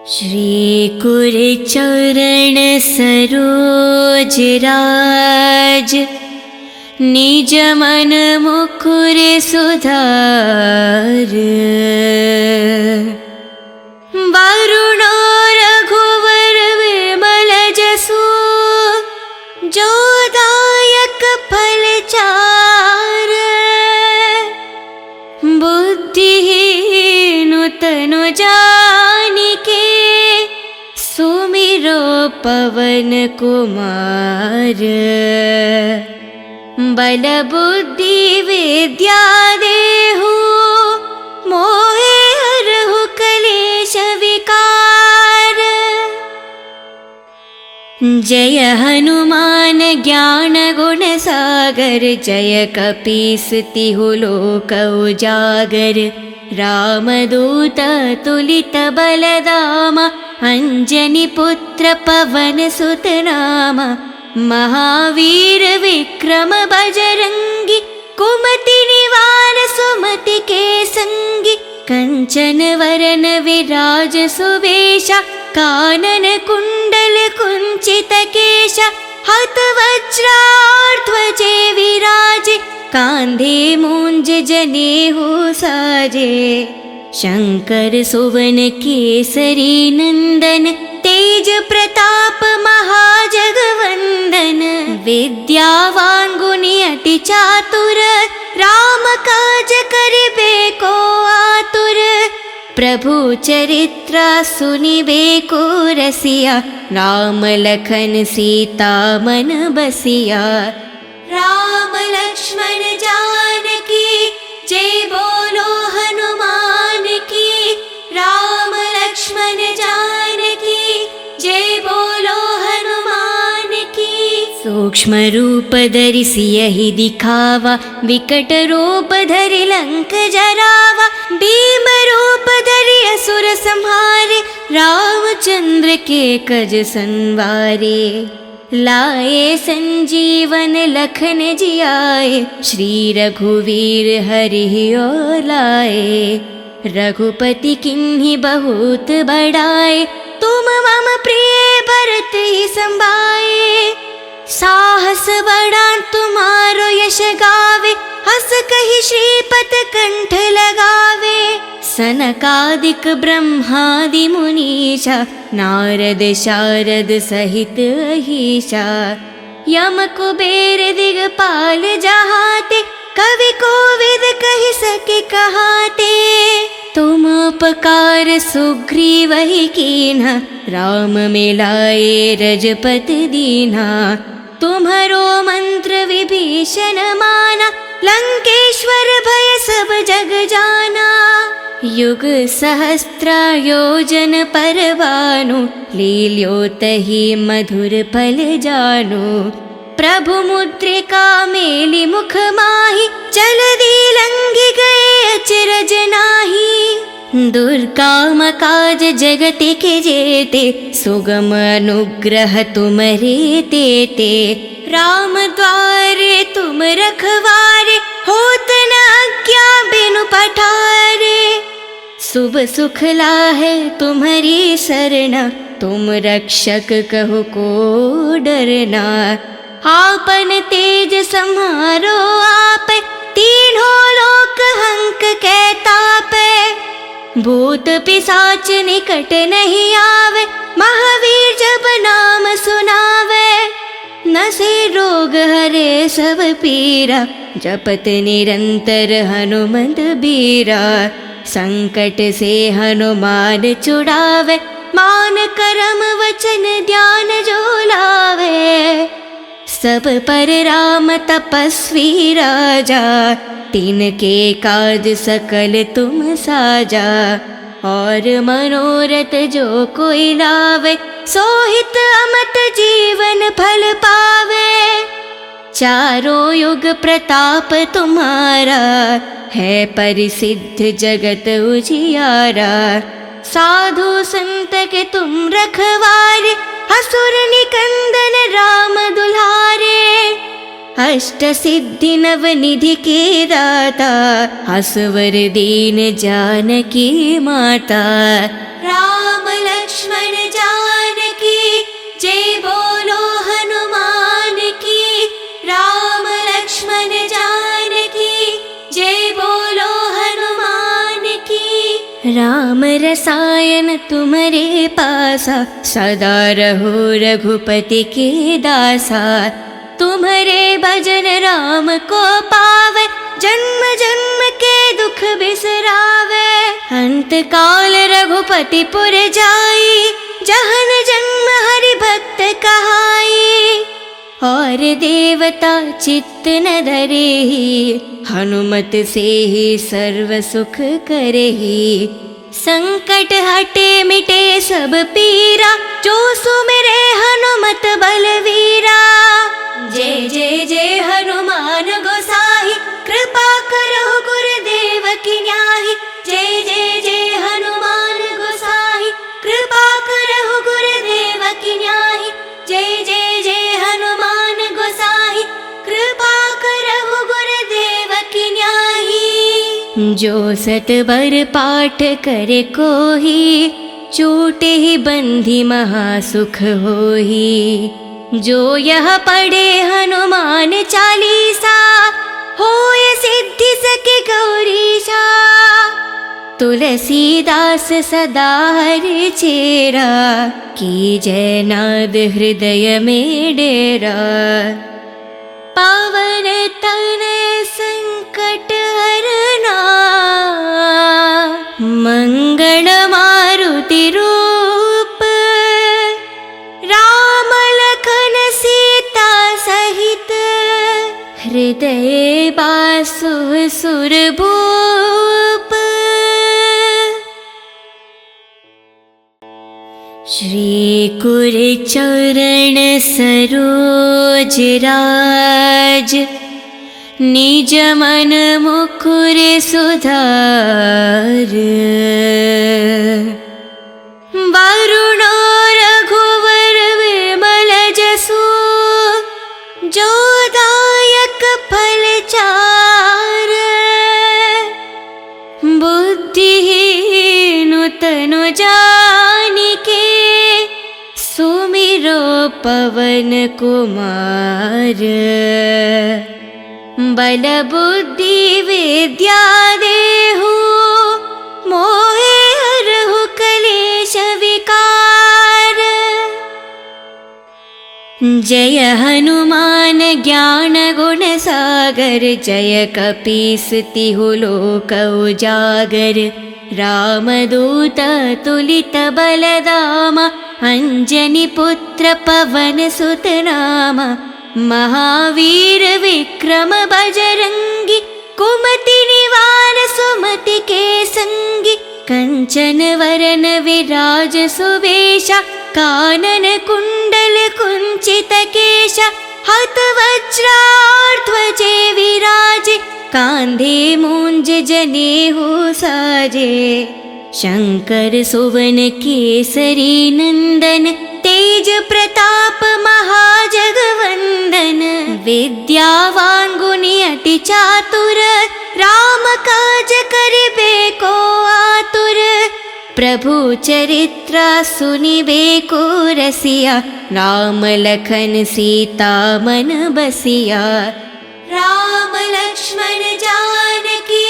श्री कुरचरण सरोज राज, निज मन मुकुर सुधार। वरुणो रघुवर विमल जसु, जो दायक फल चार। बुद्धिहीन तनु जानिके, सुमिरो पवन कुमार। बल बुद्धि विद्या देहु, मोहे हरहु कलेश विकार। जय हनुमान ज्ञान गुण सागर, जय कपीस तिहु लोक उजागर। रामदूत तुलित बलधामा, अंजनी पुत्र पवन सुत नामा। महावीर विक्रम बजरंगी, कुमति निवार सुमति के संगी। कंचन वरन विराज सुवेशा, कानन कुंडल कुंचित केशा। हत वज्राध्वजे विराजे, कांधे मूंज जनेऊ साजे। शंकर सुवन केसरी नंदन, तेज प्रताप महाजगवंदन। विद्यावान गुणी अति चातुर, राम काज करिबे को आतुर। प्रभु चरित्र सुनिबे को रसिया, राम लखन सीता मन बसिया। राम लक्ष्मण जानकी, जय बोलो हनुमान की। राम लक्ष्मण जानकी, जय बोलो हनुमान की। सूक्ष्म रूप धरि सियहि दिखावा, विकट रूप धरि लंक जरावा। भीम रूप धरि असुर संहारे, रामचंद्र के कज संवारे। लाए संजीवन लखन जियाए, श्री रघुवीर हरि और लाए। रघुपति किन्हि बहुत बड़ाए, तुम मम प्रिय भरत ही संभाए। साहस बड़ा तुम्हारो यश गावे, हस कहि श्रीपत कंठ लगावे। सनकादिक ब्रह्मादि मुनीषा, नारद शारद सहित अहीशा। यम कुबेर दिगपाल जहाते, कवि कोविद कहि सके कहाते। तुम उपकार सुग्रीवहि कीन्हा, राम मिलाए रजपति दीन्हा। तुम्हरो मंत्र विभीषण माना, लंकेश्वर भय सब जग जाना। युग सहस्त्र योजन पर भानु, लील्योतहि मधुर फल जानु। प्रभु मुद्रिका मेलि मुख माहि, जलधि लंघि गए अचरज नाहि। दुर्गम काज जगत के जेते, सुगम अनुग्रह तुमरे तेते। राम द्वारे तुम रखवारे, होत न आज्ञा बिनु पठारे। शुभ सुख लाहे तुम्हारी सरना, तुम रक्षक कहो को डरना। आपन तेज सम्हारो आपे, तीनों लोक हंक के तापे। भूत पिशाच निकट नहीं आवे, महावीर जब नाम सुनावे। नसे रोग हरे सब पीरा, जपत निरंतर हनुमत बीरा। संकट से हनुमान छुड़ावे, मान करम वचन ध्यान जो लावे। सब पर राम तपस्वी राजा, तिनके काज सकल तुम साजा। और मनोरथ जो कोई लावे, सोहित अमत जीवन फल पावे। चारों युग प्रताप तुम्हारा, है परिसिद्ध जगत उजियारा। साधु संत के तुम रखवारे, असुर निकंदन राम दुलारे। अष्ट सिद्धि नव निधि के दाता, असवर दीन जानकी माता। राम लक्ष्मण राम रसायन तुम्हारे पासा, सदा रहो रघुपति के दासा। तुम्हारे भजन राम को पावे, जन्म जन्म के दुख बिसरावे। अंत काल रघुपति पुर जाई, जहन जन्म हरि भक्त कहाई। और देवता चित्त न धरेहि, हनुमत से ही सर्व सुख करेहि। संकट हटे मिटे सब पीरा, जो सुमिरे हनुमत बलवीरा। जय जय जय हनुमान गोसाई, कृपा करो गुरुदेव की न्याही। जय जय जय हनुमान गोसाई, कृपा करो गुरुदेव की न्याही। जय जय जय हनुमान गोसाई, कृपा करो गुरुदेव की न्याही। जो सतबर पाठ करे कोही, छूटे ही बंधी महासुख होही। जो यह पढ़े हनुमान चालीसा, होय सिद्धि सके गौरीशा। तुलसीदास सदा हरि चेरा, की जय नाद हृदय में डेरा। पावन तनय संकट हरना, मंगल मारुति रूप। राम लखन सीता सहित, हृदय बासु सुरभूप। श्री कुर चरण सरोज राज, निज मन मुकुर सुधार। वरुणो रघुवर विमल जसु, जो दायक फल चार। बुद्धिहीन तनु जानिके, सुमिरो पवन कुमार। बल बुद्धि विद्या देहु, मोहे हरहु कलेश विकार। जय हनुमान ज्ञान गुण सागर, जय कपीस तिहु लोक उजागर। रामदूत तुलित बलधामा, अंजनी पुत्र पवन सुत नामा। महावीर विक्रम बजरंगी, कुमति निवार सुमति के संगी। कंचन वरन विराज सुवेशा, कानन कुंडल कुंचित केशा। हत वज्राध्वजे विराजे, कांधे मूंज जनेऊ साजे। शंकर सुवन केसरी नंदन, तेज प्रताप महाजगवंदन। विद्यावान गुणी अति चातुर, राम काज करिबे को आतुर। प्रभु चरित्र सुनिबे को रसिया, राम लखन सीता मन बसिया। राम लक्ष्मण जानकी,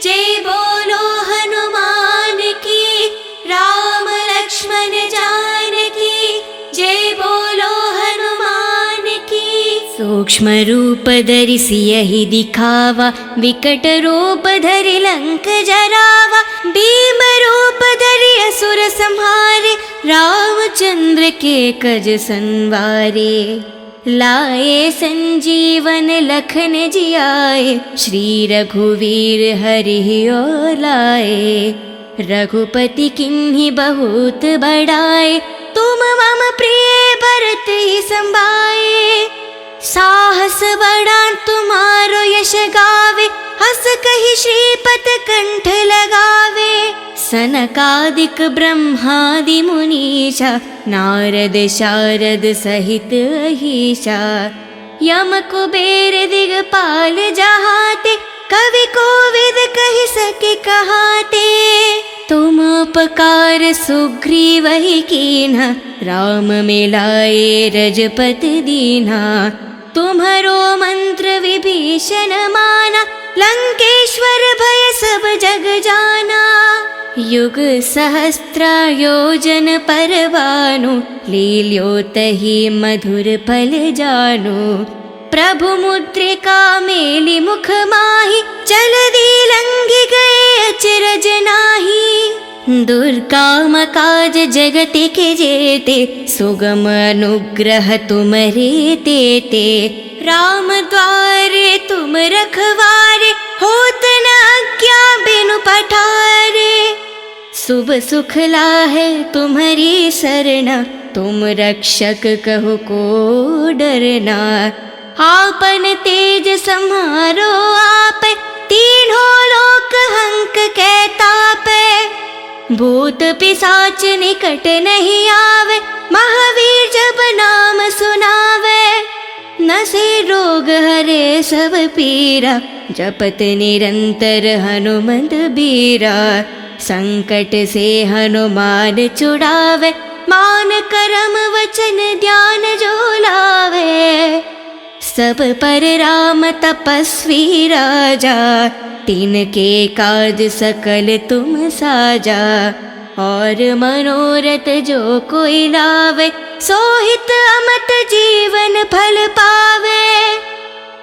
जय बोलो हनुमान की। राम लक्ष्मण जानकी, जय बोलो हनुमान की। सूक्ष्म रूप धरि सियहि दिखावा, विकट रूप धरि लंक जरावा। भीम रूप धरि असुर संहारे, रामचंद्र के कज संवारे। लाए संजीवन लखन जियाए, श्री रघुवीर हरि और लाए। रघुपति किन्हीं बहुत बड़ाए, तुम मम प्रिय भरत ही संभाए। साहस बड़ा तुम्हारो यश गावे, हस कहि श्रीपत कंठ लगावे। सनकादिक ब्रह्मादि मुनीषा, नारद शारद सहित अहीशा। यम कुबेर दिगपाल जहाते, कवि कोविद कहि सके कहाते। तुम उपकार सुग्रीवहि कीन्हा, राम मिलाए रजपति दीन्हा। तुम्हरो मंत्र विभीषण माना, लंकेश्वर भय सब जग जाना। युग सहस्त्र योजन परवानु, लील्योतहि मधुर फल जानु। प्रभु मुद्रिका मेलि मुख माहि, जलधि लंघि गए अचरज नाही। दुर्गम काज जगति के जेते, सुगम अनुग्रह तुमरे तेते। राम द्वारे तुम रखवारे, होत न आज्ञा बिनु पठारे। शुभ सुख लाहे तुम्हारी सरना, तुम रक्षक कहो को डरना। आपन तेज सम्हारो आप, तीनों लोक हंक कै तापे। भूत पिशाच निकट नहीं आवे, महावीर जब नाम सुनावे। नसे रोग हरे सब पीरा, जपत निरंतर हनुमत बीरा। संकट से हनुमान छुड़ावे, मान करम वचन ध्यान जो लावे। सब पर राम तपस्वी राजा, तिनके काज सकल तुम साजा। और मनोरथ जो कोई लावे, सोहित अमत जीवन फल पावे।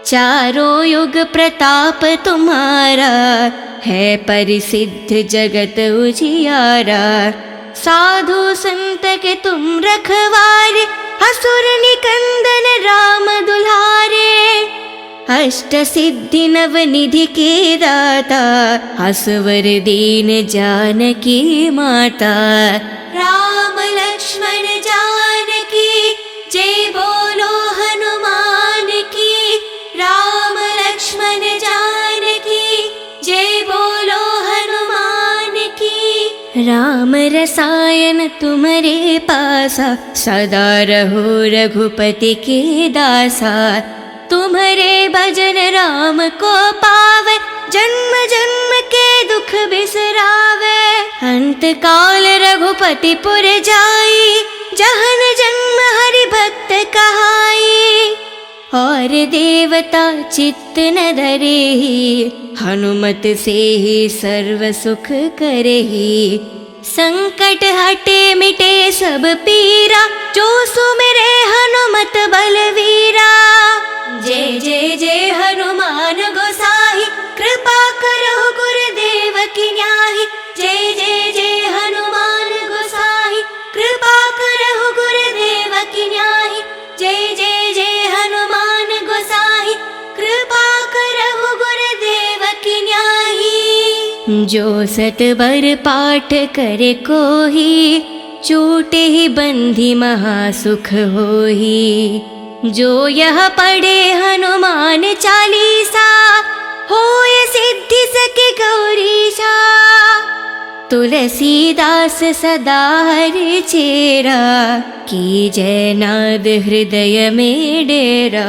चारों युग प्रताप तुम्हारा, है परिसिद्ध जगत उजियारा। साधु संत के तुम रखवारे, असुर निकंदन राम दुलारे। अष्ट सिद्धि नव निधि के दाता, असवर दीन जानकी माता। राम लक्ष्मण जानकी, जय बोलो हनुमान की। राम लक्ष्मण जानकी, जय बोलो हनुमान की। राम रसायन तुम्हारे पासा, सदा रहो रघुपति के दासा। तुम्हारे भजन राम को पावे, जन्म जन्म के दुख बिसरावे। अंत काल रघुपति पुर जाई, जहन जन्म हरि भक्त कहाई। और देवता चित्त न धरेहि, हनुमत से ही सर्व सुख करेहि। संकट हटे मिटे सब पीरा, जो सुमिरे हनुमत बलवीरा। जय जय जय हनुमान गोसाई, कृपा करो गुरुदेव की न्याही। जय जय जय हनुमान गोसाई, कृपा करो गुरुदेव की न्याही। जय जय जय हनुमान गोसाई, कृपा करो गुरुदेव की न्याही। जो सतबर पाठ करे कोही, छूटे ही बंधी महासुख होही। जो यह पढ़े हनुमान चालीसा, होय सिद्धि सके गौरीशा। तुलसीदास सदा हरि चेरा, कीजय नाद हृदय में डेरा।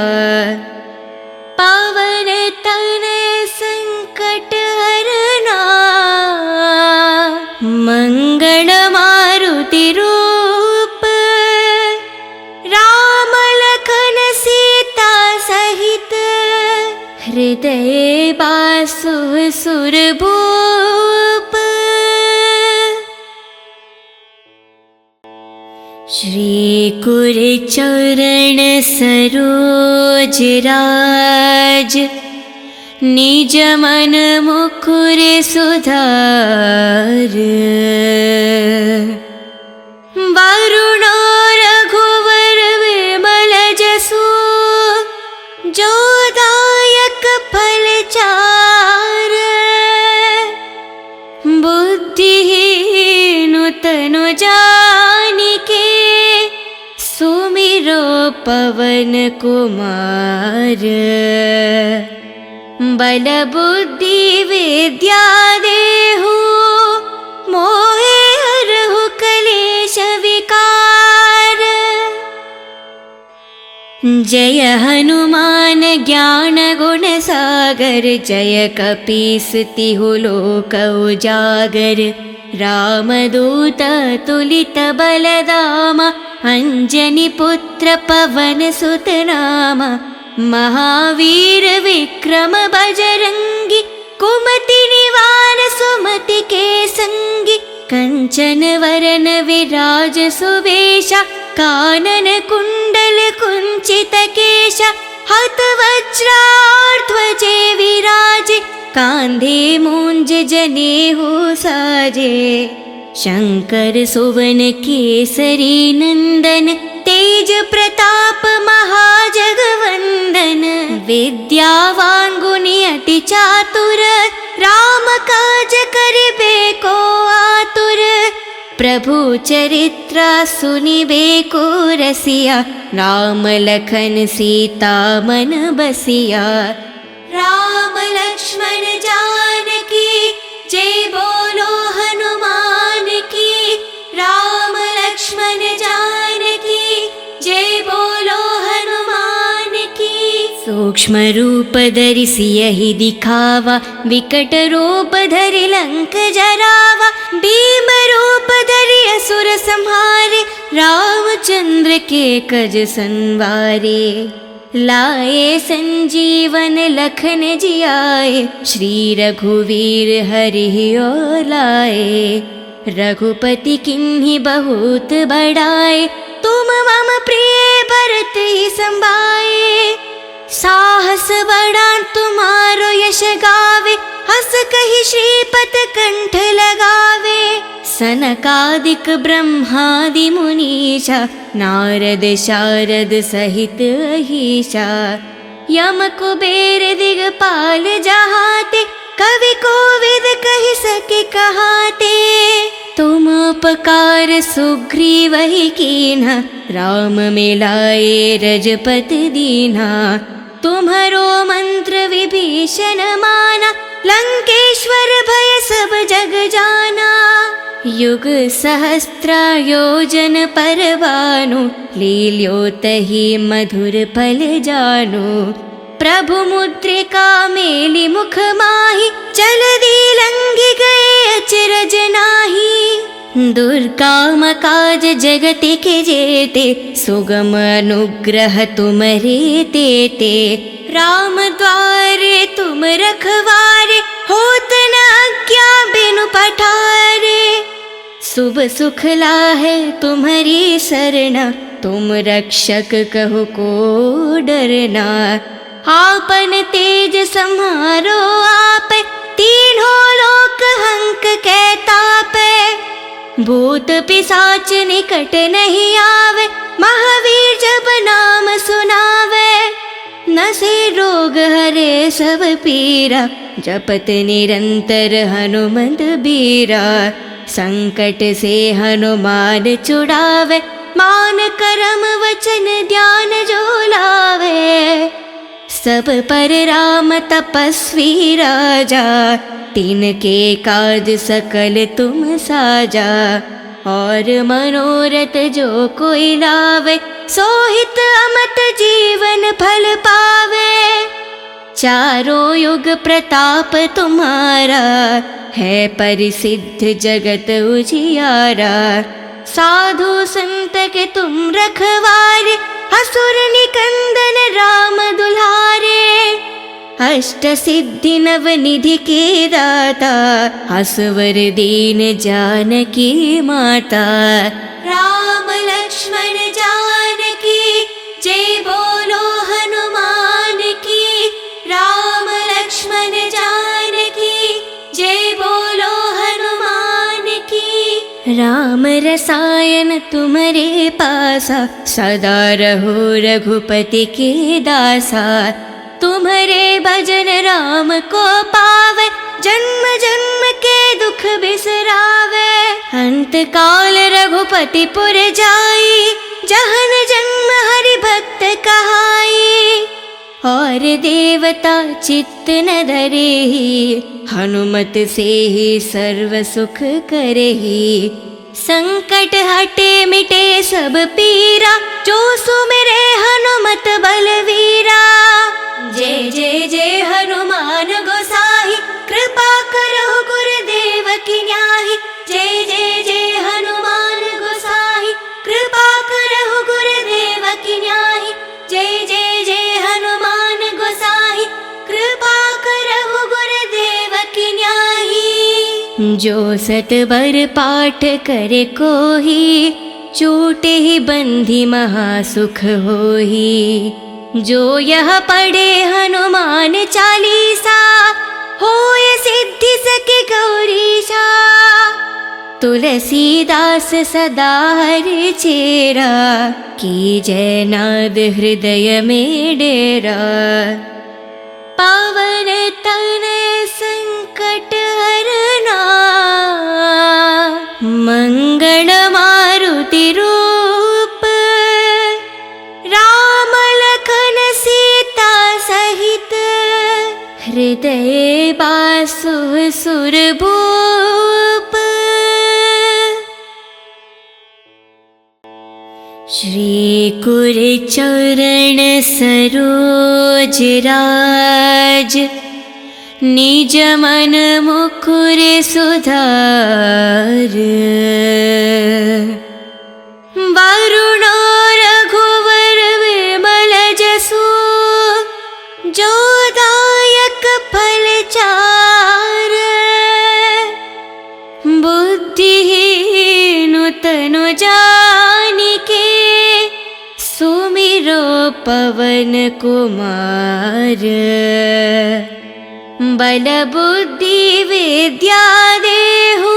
पावन तनय संकट हरना, मंगल मारुति रूप। राम लखन सीता सहित, हृदय बासु सुरभूप। श्री कुर चरण सरोज राज, निज मन मुकुर सुधार। वरुणो रघुवर विमल जसु, जो दायक फल चार। बुद्धिहीन तनु जानिके, सुमिरो पवन कुमार। बल बुद्धि विद्या देहु, मोहे हरहु कलेश विकार। जय हनुमान ज्ञान गुण सागर, जय कपीस तिहु लोक उजागर। रामदूत तुलित बलदामा, अंजनी पुत्र पवन सुत नामा। महावीर विक्रम बजरंगी, कुमति निवारण ग्रीवान सुमति के संगी, कंचन वरन विराज सुवेशा, कानन कुंडल कुंचित केशा, हत वज्राध्वजे विराजे, कांधे मूंज जनेऊ साजे। शंकर सुवन केसरी नंदन, तेज प्रताप महाजगवंदन, विद्यावान गुणी अति चातुर, राम काज करिबे को आतुर। प्रभु चरित्र सुनिबे को रसिया, राम लखन सीता मन बसिया। राम लक्ष्मण जानकी जय बोलो हनुमान की, राम लक्ष्मण जानकी जय बोलो हनुमान की। सूक्ष्म रूप धरि सियहि दिखावा, विकट रूप धरि लंक जरावा, भीम रूप धरि असुर संहारे, रामचंद्र के कज संवारे। लाए संजीवन लखन जियाए, श्री रघुवीर हरि और लाए। रघुपति किन्हीं बहुत बड़ाए, तुम मम प्रिय भरत ही संभाए। साहस बड़ा तुम्हारो यश गावे, हस कहि श्रीपत कंठ लगावे। सनकादिक ब्रह्मादि मुनीषा, नारद शारद सहित अहीशा। यम कुबेर दिगपाल जहाते, कवि कोविद कहि सके कहाते। तुम उपकार सुग्रीव ही कीन्हा, राम मिलाए रजपति दीन्हा। तुम्हरो मंत्र विभीषण माना, लंकेश्वर भय सब जग जाना। युग सहस्त्र योजन पर भानु, लील्योतहि मधुर फल जानु। प्रभु मुद्रिका मेलि मुख माहि, जलधि लंघि गए अचरज नाहि। दुर्गम काज जगति के जेते, सुगम अनुग्रह तुमरे तेते। राम द्वारे तुम रखवारे, होत न आज्ञा बिनु पठारे। शुभ सुख लाहे तुम्हारी सरना, तुम रक्षक कहो को डरना। आपन तेज सम्हारो आपे, तीनों लोक हंक के तापे। भूत पिशाच निकट नहीं आवे, महावीर जब नाम सुनावे। नसे रोग हरे सब पीरा, जपत निरंतर हनुमत बीरा। संकट से हनुमान छुड़ावे, मान करम वचन ध्यान जो लावे। सब पर राम तपस्वी राजा, तिनके काज सकल तुम साजा। और मनोरथ जो कोई लावे, सोहित अमत जीवन फल पावे। चारों युग प्रताप तुम्हारा, है परिसिद्ध जगत उजियारा। साधु संत के तुम रखवारे, असुर निकंदन राम दुलारे। अष्ट सिद्धि नव निधि के दाता, असवर दीन जानकी माता। राम लक्ष्मण जानकी जय बोलो हनुमान की, राम लक्ष्मण जानकी जय बोलो हनुमान की। राम रसायन तुम्हारे पासा, सदा रहो रघुपति के दासा। तुम्हारे भजन राम को पावे, जन्म जन्म के दुख बिसरावे। अंत काल रघुपति पुर जाई, जहन जन्म हरि भक्त कहाई। और देवता चित्त न धरेहि, हनुमत से ही सर्व सुख करेहि। संकट हटे मिटे सब पीरा, जो सुमिरे हनुमत बलवीरा। जय जय जय हनुमान गोसाई, कृपा करो गुरुदेव की न्याही। जय जय जय हनुमान गोसाई, कृपा करो गुरुदेव की न्याही। जय जय जय हनुमान गोसाई, कृपा करो गुरुदेव की न्याही। जो सतबर पाठ करे कोही, छूटे ही बंधी महासुख होही। जो यह पढ़े हनुमान चालीसा, होय सिद्धि सके गौरीशा। तुलसीदास सदा हरि चेरा, कीजय नाद हृदय में डेरा। पावन तनय संकट हरना, मंगल मारुति रूप। राम लखन सीता सहित, हृदय बासु सुरभूप। श्री कुर चरण सरोज राज, निज मन मुकुर सुधार। वरुण रघुवर विमल जसु, जो दायक फल चार। बुद्धिहीन तनु जानिके, सुमिरो पवन कुमार। बल बुद्धि विद्या देहु,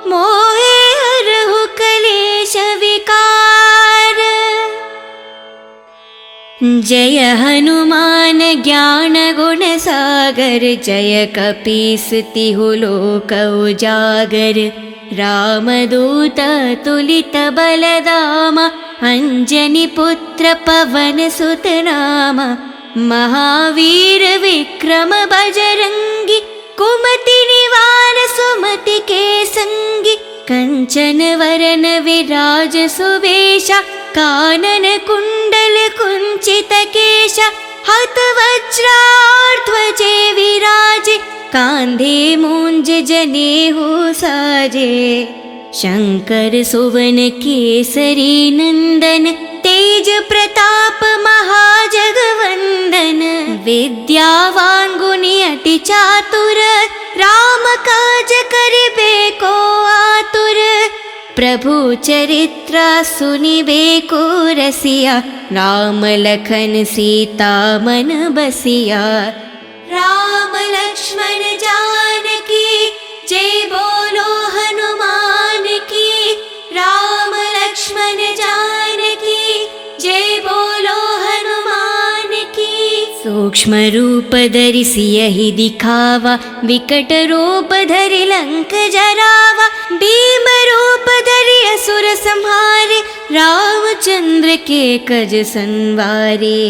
मोहे हरहु कलेश विकार। जय हनुमान ज्ञान गुण सागर, जय कपीस तिहु लोक उजागर। रामदूत तुलित बलधामा, अंजनी पुत्र पवन सुत नामा। महावीर विक्रम बजरंगी, कुमति निवार सुमति के संगी। कंचन वरन विराज सुवेशा, कानन कुंडल कुंचित केशा। हत वज्राध्वजे विराजे, कांधे मूंज जनेऊ साजे। शंकर सुवन केसरी नंदन, तेज प्रताप महाजगवंदन। विद्यावान गुणी अति चातुर, राम काज करिबे को आतुर। प्रभु चरित्र सुनिबे को रसिया, राम लखन सीता मन बसिया। राम लक्ष्मण जानकी, जय बोलो हनुमान की। राम लक्ष्मण जानकी, जय बोलो हनुमान की। सूक्ष्म रूप धरि सियहि दिखावा, विकट रूप धरि लंक जरावा। भीम रूप धरि असुर संहारे, रामचंद्र के कज संवारे।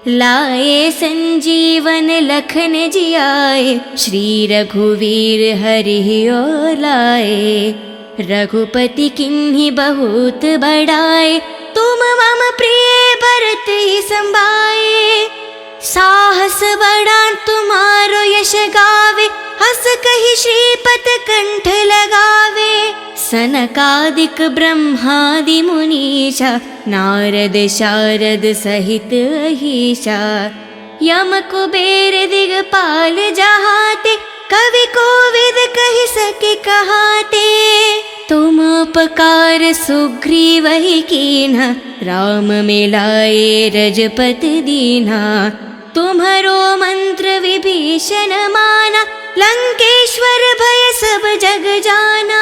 लाए संजीवन लखन जियाए, श्री रघुवीर हरि ओर लाए। रघुपति किन्हीं बहुत बड़ाए, तुम मम प्रिय भरत ही संभाए। साहस बड़ा तुम्हारो यश गावे, हस कहि श्रीपत कंठ लगावे। सनकादिक ब्रह्मादि मुनीषा, नारद शारद सहित अहीशा। यम कुबेर दिगपाल जहाते, कवि कोविद कहि सके कहाते। तुम उपकार सुग्रीवहि कीन्हा, राम मिलाए रजपति दीन्हा। तुम्हरो मंत्र विभीषण माना, लंकेश्वर भय सब जग जाना।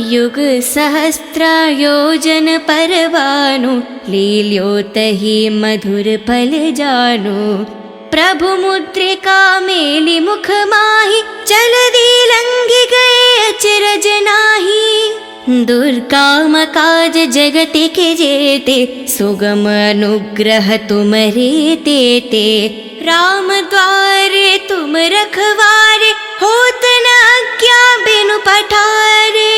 युग सहस्त्र योजन पर भानु, लील्योतहि मधुर फल जानु। प्रभु मुद्रिका मेलि मुख माहि, जलधि लंघि गए अचरज नाहि। दुर्गम काज जगत के जेते, सुगम अनुग्रह तुमरे तेते। राम द्वारे तुम रखवारे, होत न आज्ञा बिनु पठारे।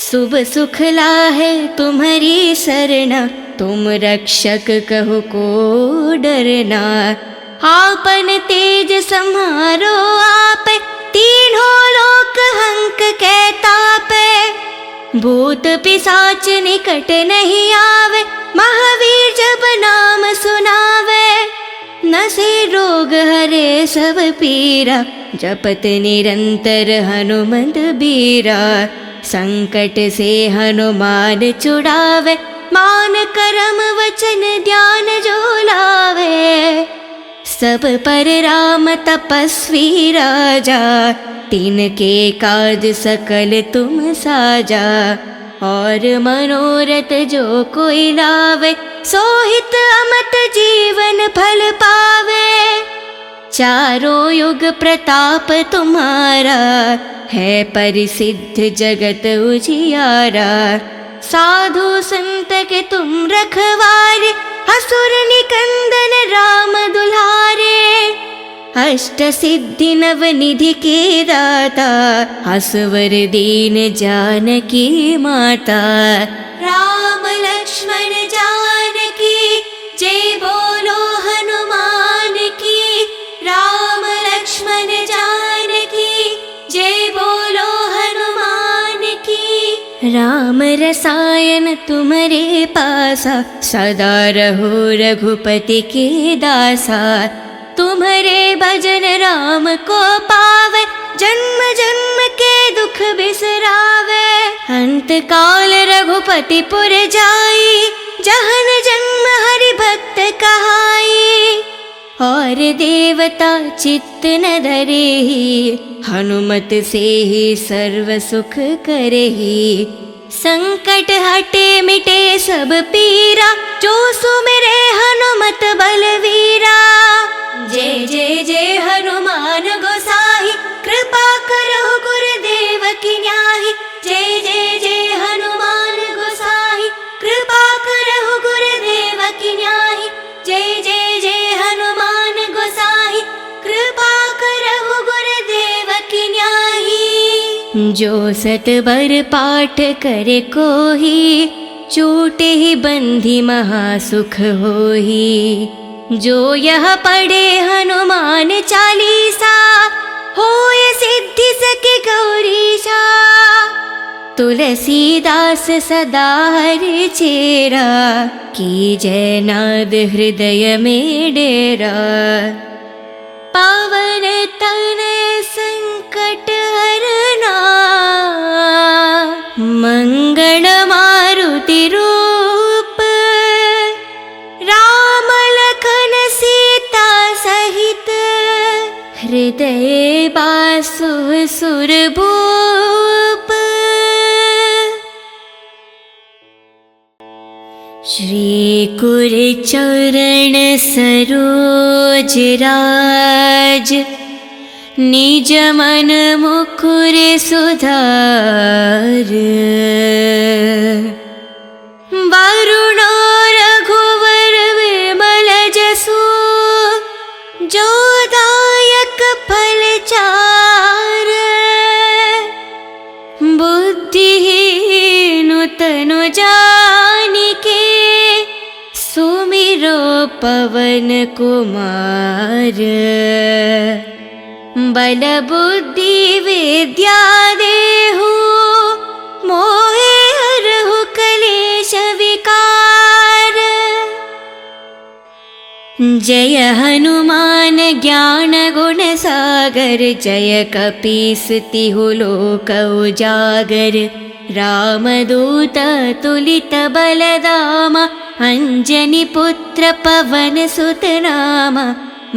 शुभ सुख लाहे तुम्हारी सरना, तुम रक्षक कहो को डरना। आपन तेज सम्हारो आप, तीनों लोक हंक के तापे। भूत पिशाच निकट नहीं आवे, महावीर जब नाम सुनावे। नसे रोग हरे सब पीरा, जपत निरंतर हनुमत बीरा। संकट से हनुमान छुड़ावे, मान करम वचन ध्यान जो लावे। सब पर राम तपस्वी राजा, तिनके काज सकल तुम साजा। और मनोरथ जो कोई लावे, सोहित अमत जीवन फल पावे। चारों युग प्रताप तुम्हारा, है परिसिद्ध जगत उजियारा। साधु संत के तुम रखवारे, असुर निकंदन राम दुलारे। अष्ट सिद्धि नव निधि के दाता, असवर दीन जानकी माता। राम लक्ष्मण जानकी जय बोलो हनुमान की। राम लक्ष्मण जानकी जय बोलो हनुमान की। राम रसायन तुम्हारे पासा, सदा रहो रघुपति के दासा। तुम्हारे भजन राम को पावे, जन्म जन्म के दुख बिसरावे। अंत काल रघुपति पुर जाई, जहन जन्म हरि भक्त कहाई। और देवता चित्त न धरेहि, हनुमत से ही सर्व सुख करेहि। संकट हटे मिटे सब पीरा, जो सुमिरे हनुमत बलवीरा। जय जय जय हनुमान गोसाई, कृपा करो गुरुदेव की न्याही। जय जय जय हनुमान गोसाई, कृपा करो गुरुदेव की न्याही। जय जय जय हनुमान गोसाई, कृपा करो गुरुदेव की न्याही। जो सत बर पाठ करे कोही, छूटे ही बंधी महासुख होही। जो यह पढ़े हनुमान चालीसा, होय सिद्धि सके गौरीशा। तुलसीदास सदा हरि चेरा, की जय नाद हृदय में डेरा। पावन तनय संकट हरना, मंगल मारुति रूप। राम लखन सीता सहित, हृदय बासु सुरभूप। श्री कुर चरण सरोज राज, निज मन मुकुर सुधार। वरुणो रघुवर विमल जसु, जो दायक फल चार। बुद्धिहीन तनु जानिके, सुमिरो पवन कुमार। बल बुद्धि विद्या देहु, मोहे हरहु कलेश विकार। जय हनुमान ज्ञान गुण सागर, जय कपीस तिहु लोक उजागर। रामदूत तुलित बलधामा, अंजनी पुत्र पवन सुत नामा।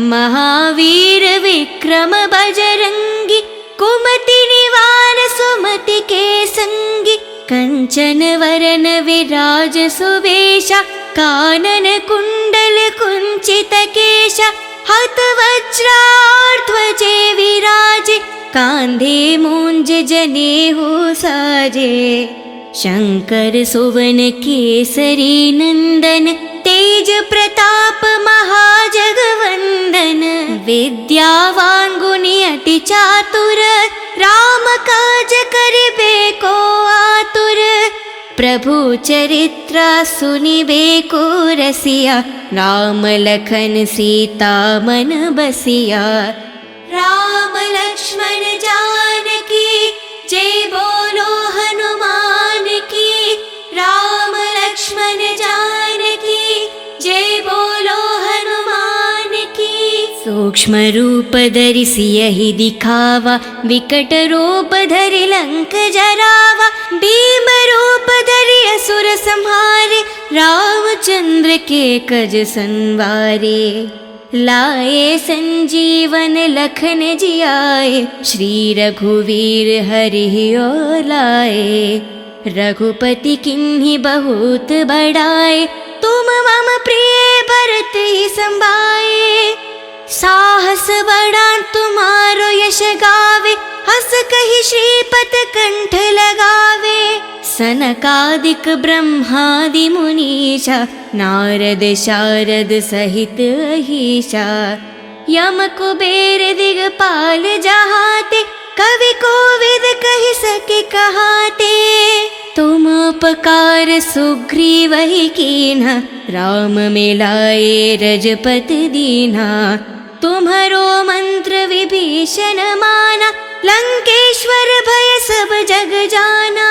महावीर विक्रम बजरंगी, कुमति निवार सुमति के संगी। कंचन वरन विराज सुवेशा, कानन कुंडल कुंचित केशा। हत वज्राध्वजे विराजे, कांधे मूंज जनेऊ साजे। शंकर सुवन केसरी नंदन, तेज प्रताप महाजगवंदन। विद्यावान गुणी अति चातुर, राम काज करिबे को आतुर। प्रभु चरित्र सुनिबे को रसिया, राम लखन सीता मन बसिया। राम लक्ष्मण जानकी जय बोलो हनुमान की। राम लक्ष्मण जानकी जय बोलो हनुमान की। सो सूक्ष्म रूप धरि सियहि दिखावा, विकट रूप धरि लंक जरावा, भीम रूप धरि असुर संहारे, रामचंद्र के कज संवारे। लाए संजीवन लखन जियाए, श्री रघुवीर हरि और लाए। रघुपति किन्हीं बहुत बड़ाए, तुम मम प्रिय भरत ही संभाए। साहस बड़ा तुम्हारो यश गावे, हस कहि श्रीपत कंठ लगावे। सनकादिक ब्रह्मादि मुनीषा, नारद शारद सहित अहीशा। यम कुबेर दिगपाल जहाते, कवि कोविद कहि सके कहाते। तुम उपकार सुग्रीवहि कीन्हा, राम मिलाए रजपति दीन्हा। तुम्हरो मंत्र विभीषण माना, लंकेश्वर भय सब जग जाना।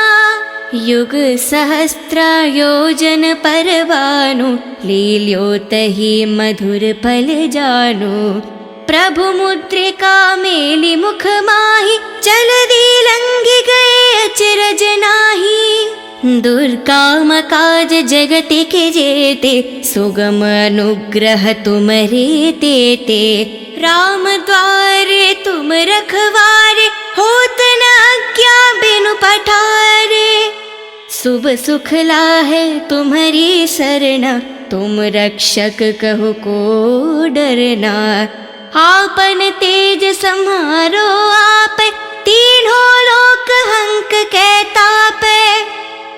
युग सहस्त्र योजन पर भानु, लील्योतहि मधुर फल जानु। प्रभु मुद्रिका मेलि मुख माहि, जलधि लंघि गए अचरज नाहि। दुर्गम काज जगत के जेते, सुगम अनुग्रह तुमरे तेते। राम द्वारे तुम रखवारे, होत न आज्ञा बिनु पठारे। शुभ सुख लाहे तुम्हारी सरना, तुम रक्षक कहो को डरना। आपन तेज सम्हारो आप, तीनों लोक हंक के तापे।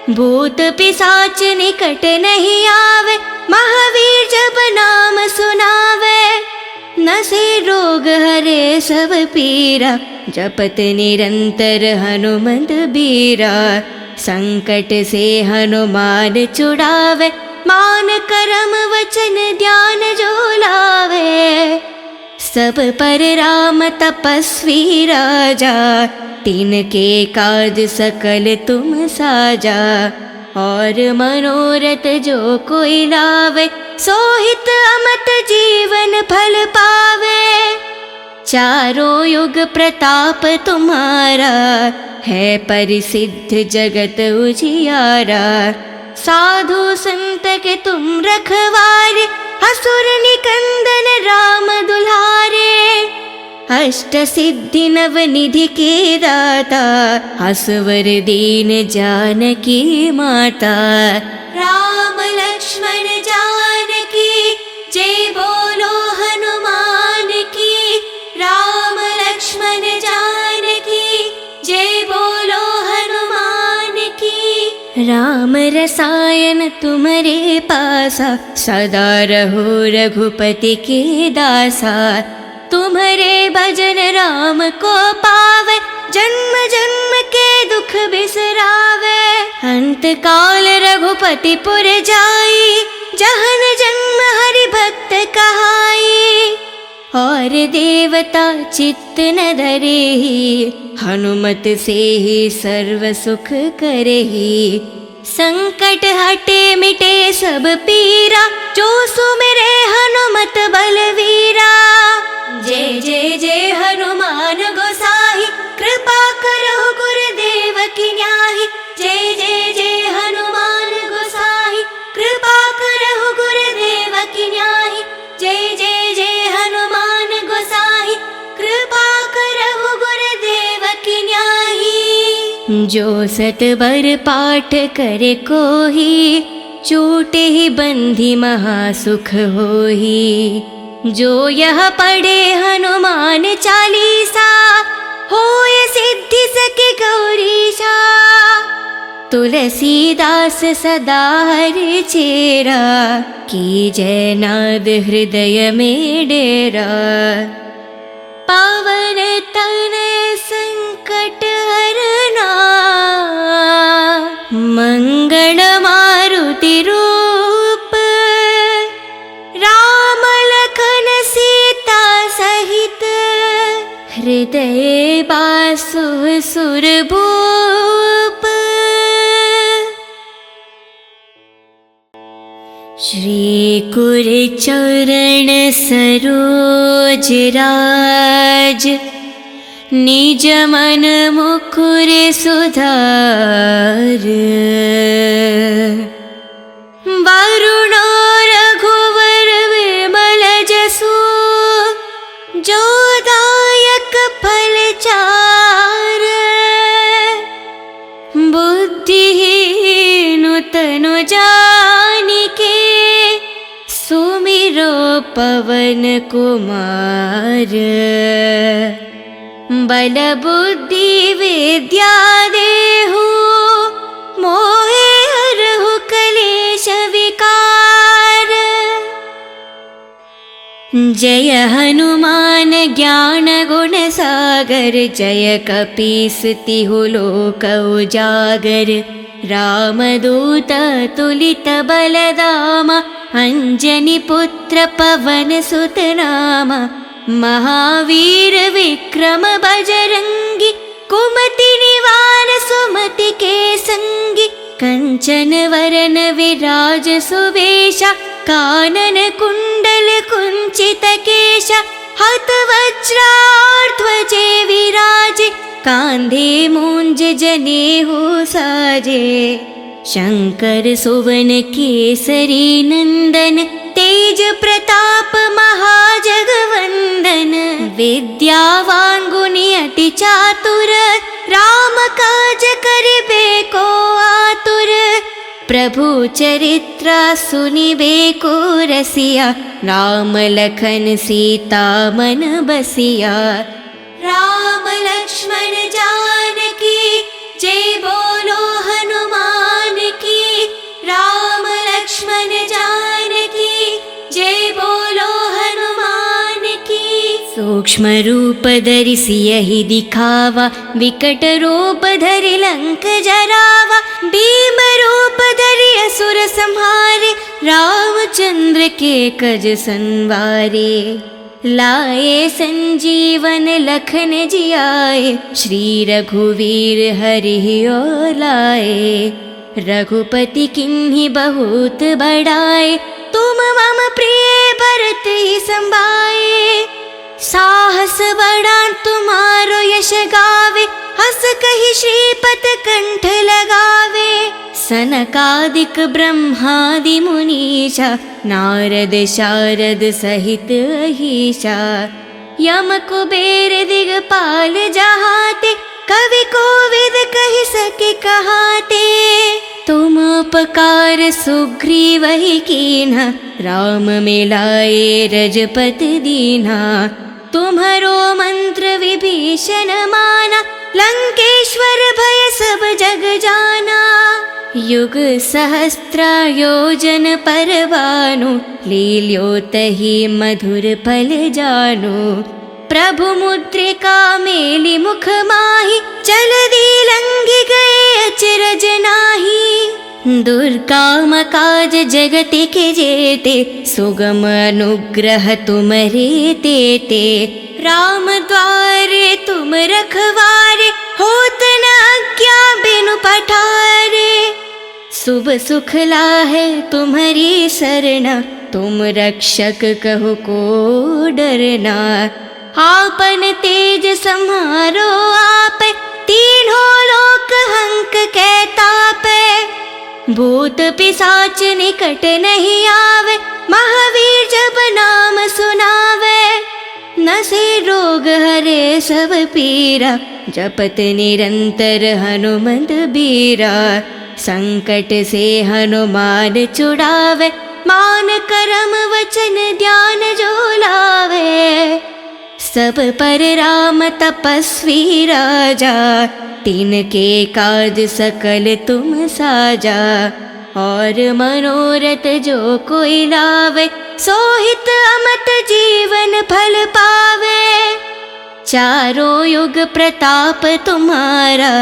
भूत पिशाच निकट नहीं आवे, महावीर जब नाम सुनावे। नसे रोग हरे सब पीरा, जपत निरंतर हनुमंत बीरा। संकट से हनुमान छुड़ावे, मान करम वचन ध्यान जो लावे। सब पर राम तपस्वी राजा, तिनके काज सकल तुम साजा। और मनोरथ जो कोई लावे, सोहित अमत जीवन फल पावे। चारों युग प्रताप तुम्हारा, है परिसिद्ध जगत उजियारा। साधु संत के तुम रखवारे, असुर निकंदन राम दुलारे। अष्ट सिद्धि नव निधि के दाता, असवर दीन जानकी माता। राम लक्ष्मण जानकी, जय बोलो हनुमान की। राम लक्ष्मण जानकी, जय बोलो हनुमान की। राम रसायन तुम्हारे पासा, सदा रहो रघुपति के दासा। तुम्हारे भजन राम को पावे, जन्म जन्म के दुख बिसरावे। अंत काल रघुपति पुर जाई, जहन जन्म हरि भक्त कहाई। और देवता चित्त न धरेहि, हनुमत से ही सर्व सुख करेहि। संकट हटे मिटे सब पीरा, जो सुमिरे हनुमत बलवीरा। जय जय जय हनुमान गोसाई, कृपा करो गुरुदेव की न्याही। जय जय जय हनुमान गोसाई, कृपा करो गुरुदेव की न्याही। जय जय जय हनुमान गोसाई, कृपा करो गुरुदेव की न्याही। जो सतबर पाठ करे कोही, छूटे ही बंधी महासुख होही। जो यह पढ़े हनुमान चालीसा, होय सिद्धि सके गौरीशा। तुलसीदास सदा हरि चेरा, की जय नाद हृदय में डेरा। पावन तनय संकट हरना, मंगल मारुति रूप। राम लखन सीता सहित, हृदय बासु सुरभूप। श्री कुरचरण सरोज राज, निज मन मुकुर सुधार। वरुणो रघुवर विमल जसु, जो दायक फल चार। बुद्धिहीन तनु जानिके, सुमिरो पवन कुमार। बल बुद्धि विद्या देहु, मोहे हरहु कलेश विकार। जय हनुमान ज्ञान गुण सागर, जय कपीस तिहु लोक उजागर। रामदूत तुलित बलधामा, अंजनी पुत्र पवन सुत नामा। महावीर विक्रम बजरंगी, कुमति निवार सुमति के संगी। कंचन वरन विराज सुवेशा, कानन कुंडल कुंचित केशा। हत वज्राध्वजे विराजे, कांधे मूंज जनेऊ साजे। शंकर सुवन केसरी नंदन, तेज प्रताप महाजगवंदन। विद्यावान गुणी अति चातुर, राम काज करिबे को आतुर। प्रभु चरित्र सुनिबे को रसिया, राम लखन सीता मन बसिया। राम लक्ष्मण जानकी, जय बोलो हनुमान की। राम लक्ष्मण जानकी, जय बोलो हनुमान की। सूक्ष्म रूप धरि सियहि दिखावा, विकट रूप धरि लंक जरावा। भीम रूप धरि असुर संहारे, रामचंद्र के कज संवारे। लाए संजीवन लखन जियाए, श्री रघुवीर हरि और लाए। रघुपति किन्हीं बहुत बड़ाए, तुम मम प्रिय भरत ही संभाए। साहस बड़ा तुम्हारो यश गावे, हस कहि श्रीपत कंठ लगावे। सनकादिक ब्रह्मादि मुनीषा, नारद शारद सहित अहीशा। यम कुबेर दिगपाल जहाते, कवि कोविद कहि सके कहाते। तुम उपकार सुग्रीवहि कीन्हा, राम मिलाए रजपति दीन्हा। तुम्हरो मंत्र विभीषण माना, लंकेश्वर भय सब जग जाना। युग सहस्त्र योजन पर भानु, लील्योतहि मधुर फल जानु। प्रभु मुद्रिका मेलि मुख माहि, जलधि लंघि गए अचरज नाहि। दुर्गम काज जगत के जेते, सुगम अनुग्रह तुमरे तेते। राम द्वारे तुम रखवारे, होत न आज्ञा बिनु पठारे। शुभ सुख लाहे तुम्हारी सरना, तुम रक्षक कहो को डरना। आपन तेज सम्हारो आपे, तीनों लोक हंक के तापे। भूत पिशाच निकट नहीं आवे, महावीर जब नाम सुनावे। नसे रोग हरे सब पीरा, जपत निरंतर हनुमत बीरा। संकट से हनुमान छुड़ावे, मान करम वचन ध्यान जो लावे। सब पर राम तपस्वी राजा, तिनके काज सकल तुम साजा। और मनोरथ जो कोई लावे, सोहित अमत जीवन फल पावे। चारों युग प्रताप तुम्हारा,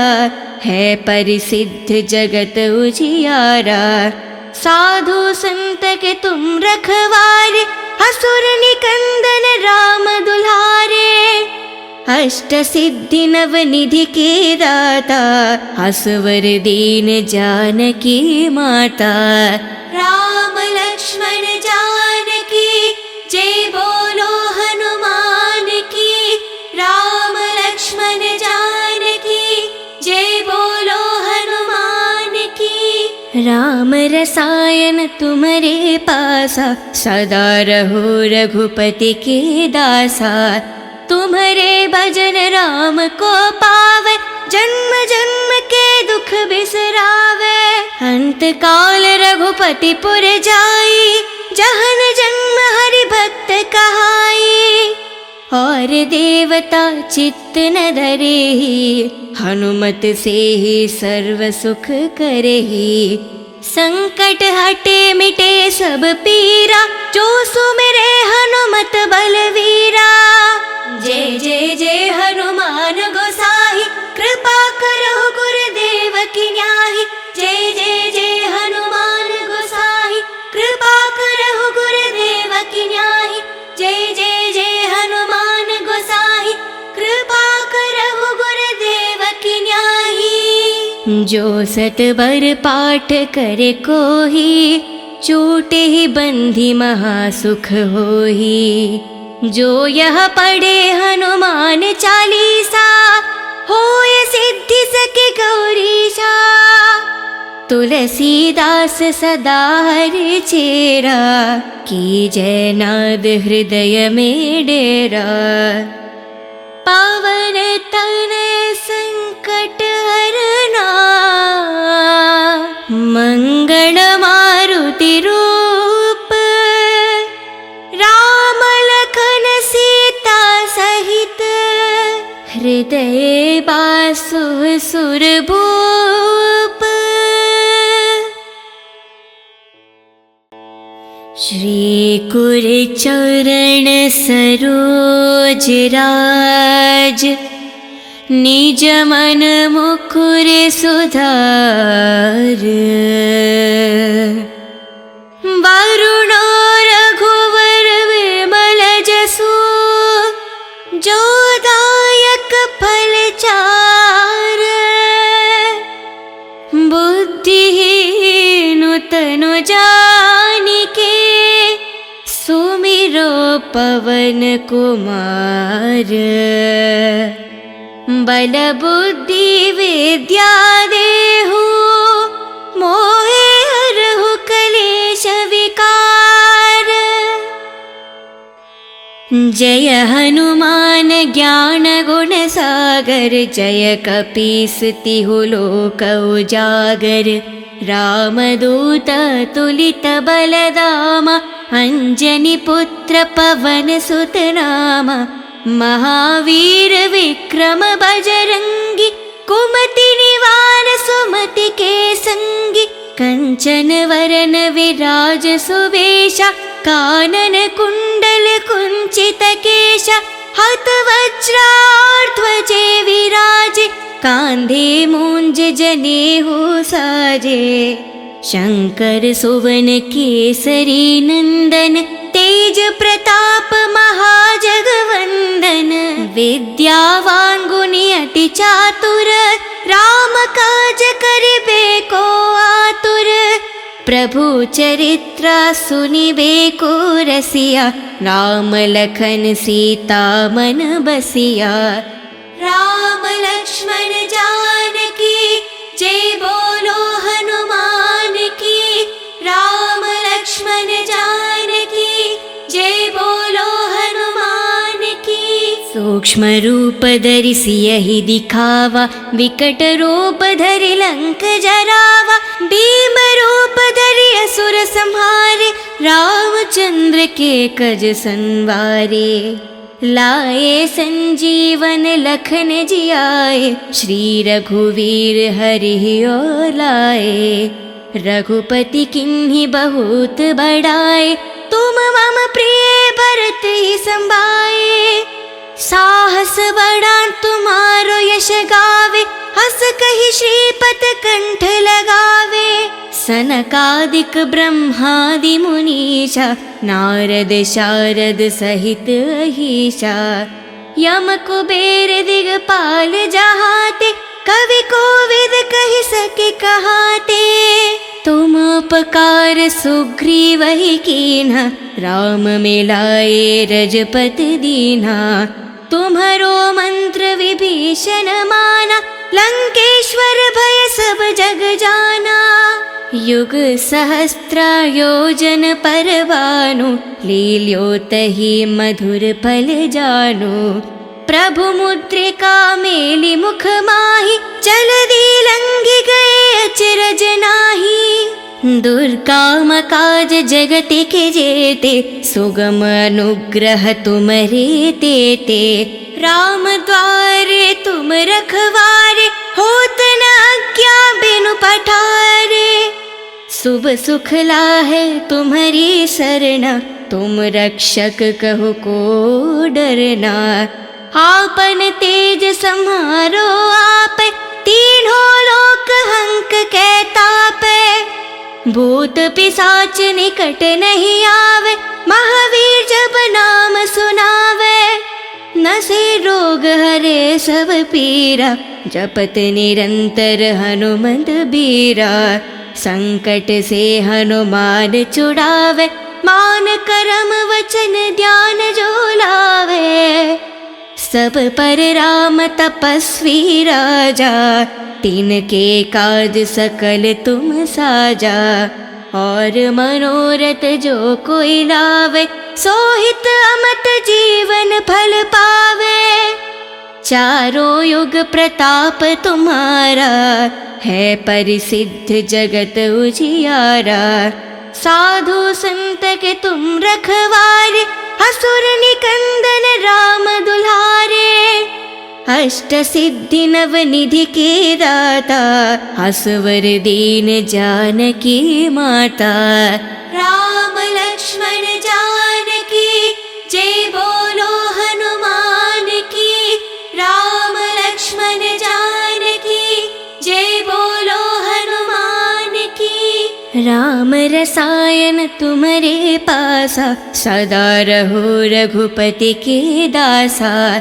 है परिसिद्ध जगत उजियारा। साधु संत के तुम रखवारे, असुर निकंदन राम दुलारे। अष्ट सिद्धि नव निधि के दाता, असवर दीन जानकी माता। राम लक्ष्मण राम रसायन तुम्हारे पासा, सदा रहो रघुपति के दासा। तुम्हारे भजन राम को पावे, जन्म जन्म के दुख बिसरावे। अंत काल रघुपति पुर जाई, जहन जन्म हरि भक्त कहाई। और देवता चित्त न धरेहि, हनुमत से ही सर्व सुख करेहि। संकट हटे मिटे सब पीरा, जो सुमिरे हनुमत बलवीरा। जय जय जय हनुमान गोसाई, कृपा करो गुरुदेव की न्याही। जय जय जय हनुमान गोसाई, कृपा करो गुरुदेव की न्याही। जय जय जय हनुमान गोसाई, कृपा करो गुरुदेव की न्याही। जो सतबर पाठ करे कोही, छूटे ही बंधी महासुख होही। जो यह पढ़े हनुमान चालीसा, होय सिद्धि सके गौरीशा। तुलसीदास सदा हरि चेरा, की जय नाद हृदय में डेरा। पावन तनय संकट हरना, मंगल मारुति रूप। राम लखन सीता सहित, हृदय बासु सुरभूप। श्री कुर चरण सरोज राज, निज मन मुकुर सुधार। वरुणो रघुवर विमल जसु, जो दायक फल चार। बुद्धिहीन तनु जानिके, सुमिरो पवन कुमार। बल बुद्धि विद्या देहु, मोहे हरहु कलेश विकार। जय हनुमान ज्ञान गुण सागर, जय कपीस तिहु लोक उजागर। रामदूत तुलित बलधामा, अंजनी पुत्र पवन सुत नामा। महावीर विक्रम बजरंगी, कुमति निवार सुमति के संगी। कंचन वरन विराज सुवेशा, कानन कुंडल कुंचित केशा। हत वज्राध्वजे विराजे, कांधे मूंज जनेऊ साजे। शंकर सुवन केसरी नंदन, तेज प्रताप महाजगवंदन। विद्यावान गुणी अति चातुर, राम काज करिबे को आतुर। प्रभु चरित्र सुनिबे को रसिया, राम लखन सीता मन बसिया। राम लक्ष्मण जानकी, जय बोलो हनुमान की। राम लक्ष्मण जानकी, जय बोलो हनुमान की। सूक्ष्म रूप धरि सियहि दिखावा, विकट रूप धरि लंक जरावा। भीम रूप धरि असुर संहारे, रामचंद्र के कज संवारे। लाए संजीवन लखन जियाए, श्री रघुवीर हरि और लाए। रघुपति किन्हीं बहुत बड़ाए, तुम मम प्रिय भरत ही संभाए। साहस बड़ा तुम्हारो यश गावे, हस कहि श्रीपत कंठ लगावे। सनकादिक ब्रह्मादि मुनीषा, नारद शारद सहित अहीशा। यम कुबेर दिगपाल जहाते, कवि कोविद कहि सके कहाते। तुम उपकार सुग्रीवहि कीन्हा, राम मिलाए रजपति दीन्हा। तुम्हरो मंत्र विभीषण माना, लंकेश्वर भय सब जग जाना। युग सहस्त्र योजन परवानु, लील्योतहि मधुर फल जानु। प्रभु मुद्रिका मेलि मुख माहि, जलधि लंघि गए अचरज नाही। दुर्काम काज जगति के जेते, सुगम अनुग्रह तुमरे तेते। राम द्वारे तुम रखवारे, होत न आज्ञा बिनु पठारे। शुभ सुख लाहे तुम्हारी सरना, तुम रक्षक कहो को डरना। आपन तेज सम्हारो आप, तीनों लोक हंक कै तापै। भूत पिशाच निकट नहीं आवे, महावीर जब नाम सुनावे। नसे रोग हरे सब पीरा, जपत निरंतर हनुमंत बीरा। संकट से हनुमान छुड़ावे, मान करम वचन ध्यान जो लावे। सब पर राम तपस्वी राजा, तिनके काज सकल तुम साजा। और मनोरथ जो कोई लावे, सोहित अमत जीवन फल पावे। चारों युग प्रताप तुम्हारा, है परिसिद्ध जगत उजियारा। साधु संत के तुम रखवारे, असुर निकंदन राम दुलारे। अष्ट सिद्धि नव निधि के दाता, असवर दीन जानकी माता। राम लक्ष्मण जानकी, जय बोलो हनुमान की। राम लक्ष्मण जानकी, जय बोलो हनुमान की। राम रसायन तुम्हारे पासा, सदा रहो रघुपति के दासा।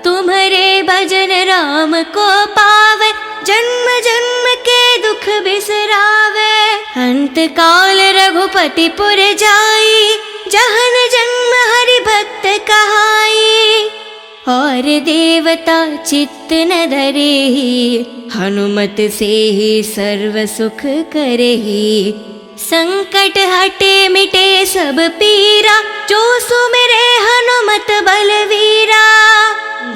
तुम्हारे भजन राम को पावे, जन्म जन्म के दुख बिसरावे। अंत काल रघुपति पुर जाई, जहन जन्म हरि भक्त कहाई। और देवता चित्त न धरेहि, हनुमत से ही सर्व सुख करेहि। संकट हटे मिटे सब पीरा, जो सुमिरे हनुमत बलवीरा।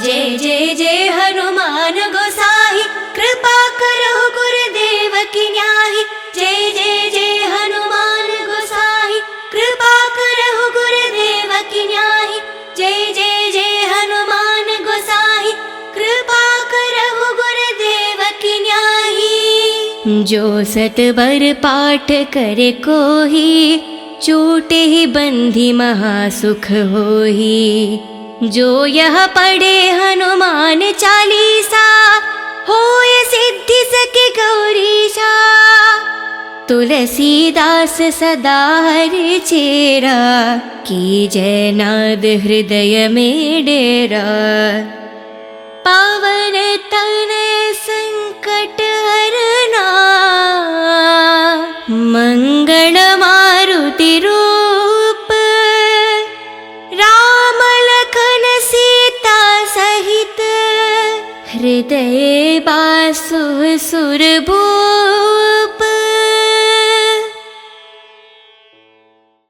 जय जय जय हनुमान गोसाई, कृपा करो गुरुदेव की न्याही। जय जय जय हनुमान गोसाई, कृपा करो गुरुदेव की न्याही। जय जय जय हनुमान गोसाई, कृपा करो गुरुदेव की न्याही। जो सतबर पाठ करे कोही, छूटे ही बंधी महासुख होही। जो यह पढ़े हनुमान चालीसा, होय सिद्धि सके गौरीशा। तुलसीदास सदा हरि चेरा, की जय नाद हृदय में डेरा। पावन तनय संकट हरना, मंगल मारुति रूप। राम लखन सीता सहित, हृदय बासु सुरभूप।